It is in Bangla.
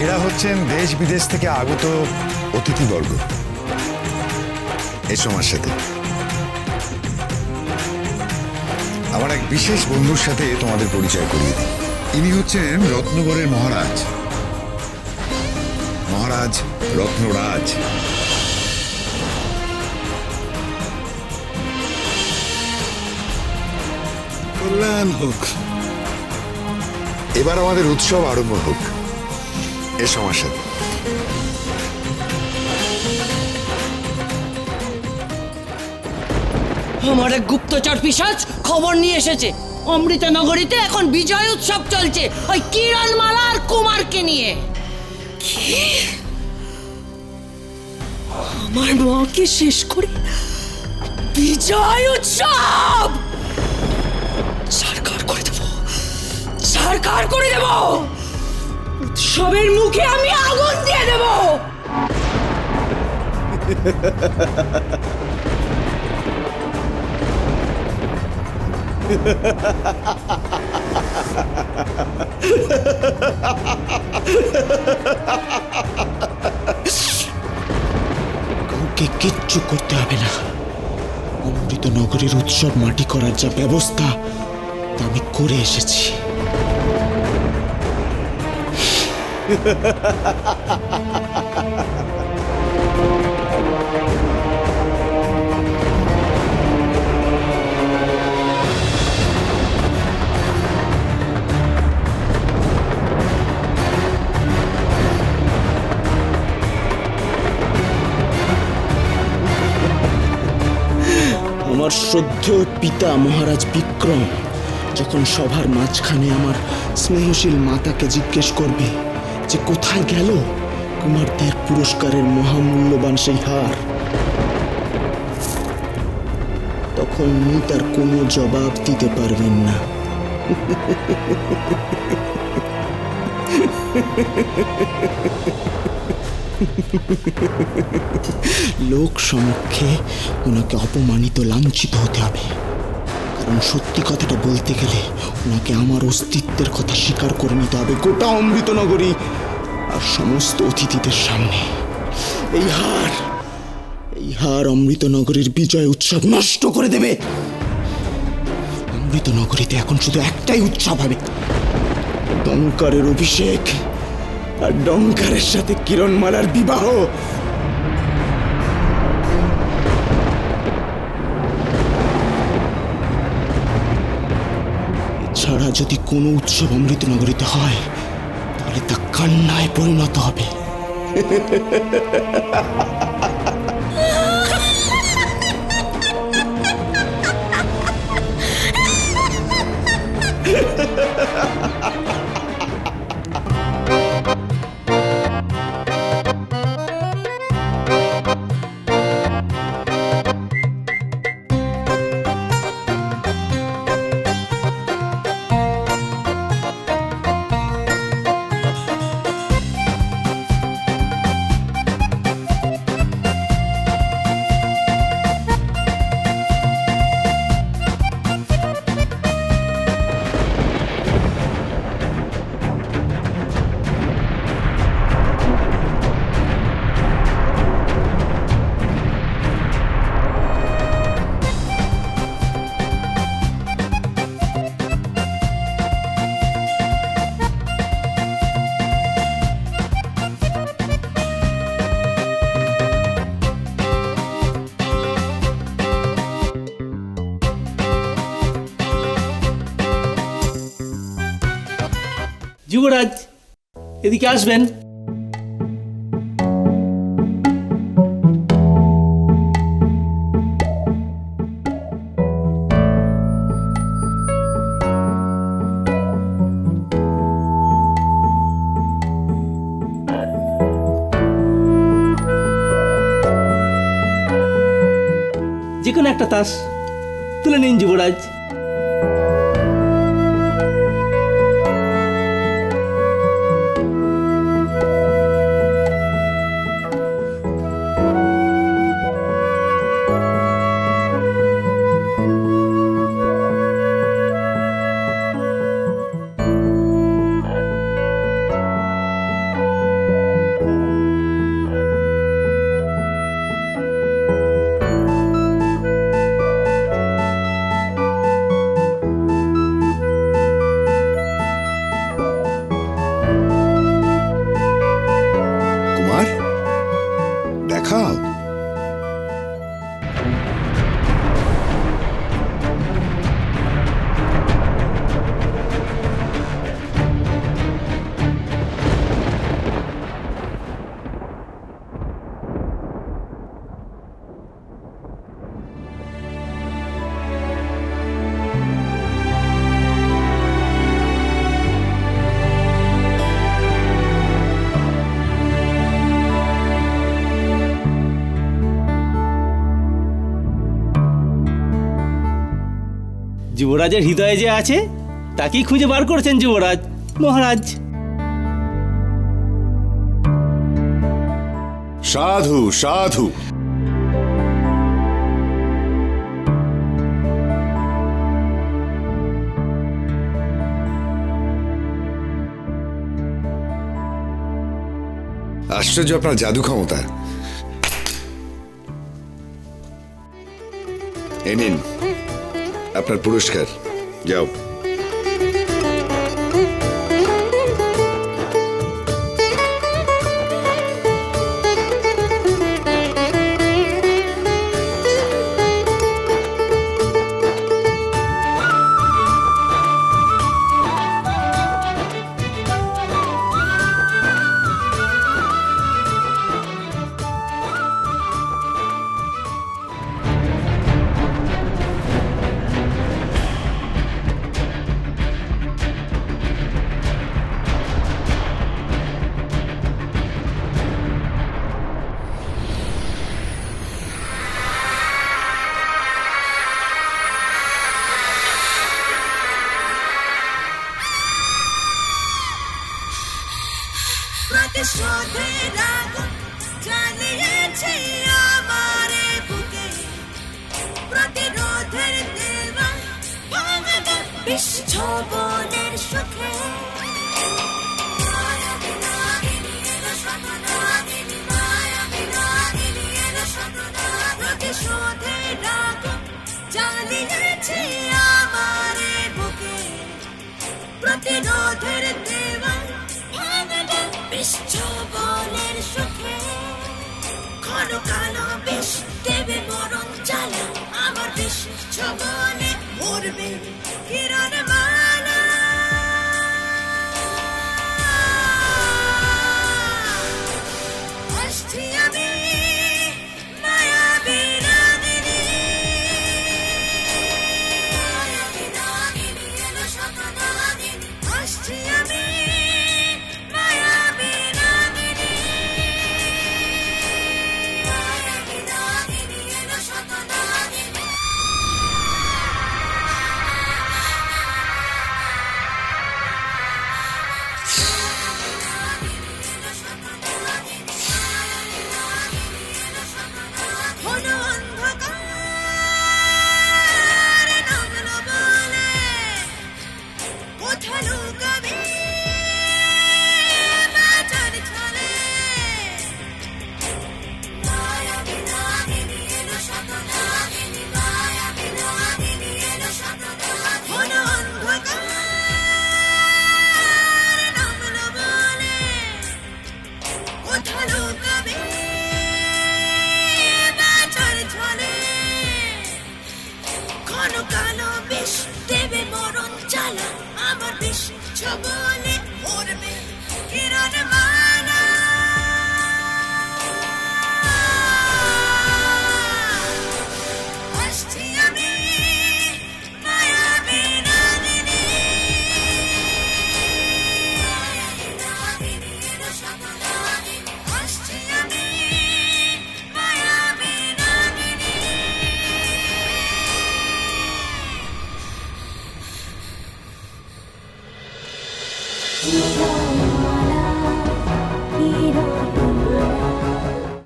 এরা হচ্ছেন দেশ বিদেশ থেকে আগত অতিথিবর্গ। এসো আমার সাথে। আমার এক বিশেষ বন্ধুর সাথে তোমাদের পরিচয় করিয়ে দিই। ইনি হচ্ছেন রত্নগড়ের মহারাজ, মহারাজ রত্নরাজ। কল্যাণ হোক। এবার আমাদের উৎসব আরম্ভ হোক। এসো আমার সাথে। আমার এক গুপ্তচর পিশাচ খবর নিয়ে এসেছে অমৃতনগরীতে এখন বিজয় উৎসব চলছে ওই কিরণমালা আর কুমারকে নিয়ে। আমার মাকে শেষ করে বিজয় উৎসব ছাড়খাড় করে দেব, ছাড়খাড় করে দেব। উৎসবের মুখে আমি আগুন দিয়ে দেব। কাউকে কিচ্ছু করতে হবে না। অমৃতনগরীর উৎসব মাটি করার যা ব্যবস্থা তা আমি করে এসেছি। আমার শ্রদ্ধেয় পিতা মহারাজ বিক্রম যখন সভার মাঝখানে আমার স্নেহশীল মাতাকে জিজ্ঞেস করবে যে কোথায় গেল কুমারদের পুরস্কারের মহামূল্যবান সেই হার, তখন উনি তার কোনো জবাব দিতে পারবেন না। লোক সমক্ষে ওনাকে অপমানিত লাঞ্ছিত হতে হবে, কারণ সত্যি কথাটা বলতে গেলে ওনাকে আমার অস্তিত্বের কথা স্বীকার করে নিতে হবে গোটা অমৃতনগরী আর সমস্ত অতিথিদের সামনে। এই হার অমৃতনগরীর বিজয় উৎসব নষ্ট করে দেবে। অমৃতনগরীতে এখন শুধু একটাই উৎসব হবে, ডঙ্কারের অভিষেক আর ডঙ্কারের সাথে কিরণমালার বিবাহ। এছাড়া যদি কোনো উৎসব অমৃতনগরীতে হয় তাহলে তা কান্নায় পরিণত হবে। যুবরাজ, এদিকে আসবেন। যে কোনো একটা তাস তুলে নিন যুবরাজ। যুবরাজের হৃদয়ে যে আছে তাকেই খুঁজে বার করছেন যুবরাজ মহারাজ। সাধু সাধু। আশ্চর্য আপনার জাদু ক্ষমতা। এ নিন আপনার পুরস্কার, যাও। প্রতিশোধের আগুন জ্বালিয়েছে আমারে বুকে, প্রতিরোধের দেওয়াল ভাঙাটা বিস্ফোরণের সুখে। প্রতিশোধের আগুন জ্বালিয়েছে আমারে বুকে, প্রতিরোধের দেওয়াল ভাঙাটা বিস্ফোরণের সুখে। ঘন কালো বিষ দেবে মরণ জ্বালা, আমার বিষ ছবলে মরবে কিরণ মালা। আসছি আমি মায়াবী রাগিনী, আসছি আমি মায়াবী রাগিনী। ঘন অন্ধকার নামলো বলে, কোথা লুকাবি বাঁচার ছলে। ঘন অন্ধকার নামলো বলে, কোথা লুকাবি বাঁচার ছলে। ঘন কালো বিষ দেবে মরণ জ্বালা, আমার বিষ ছবলে মরবে কিরণ মালা। আসছি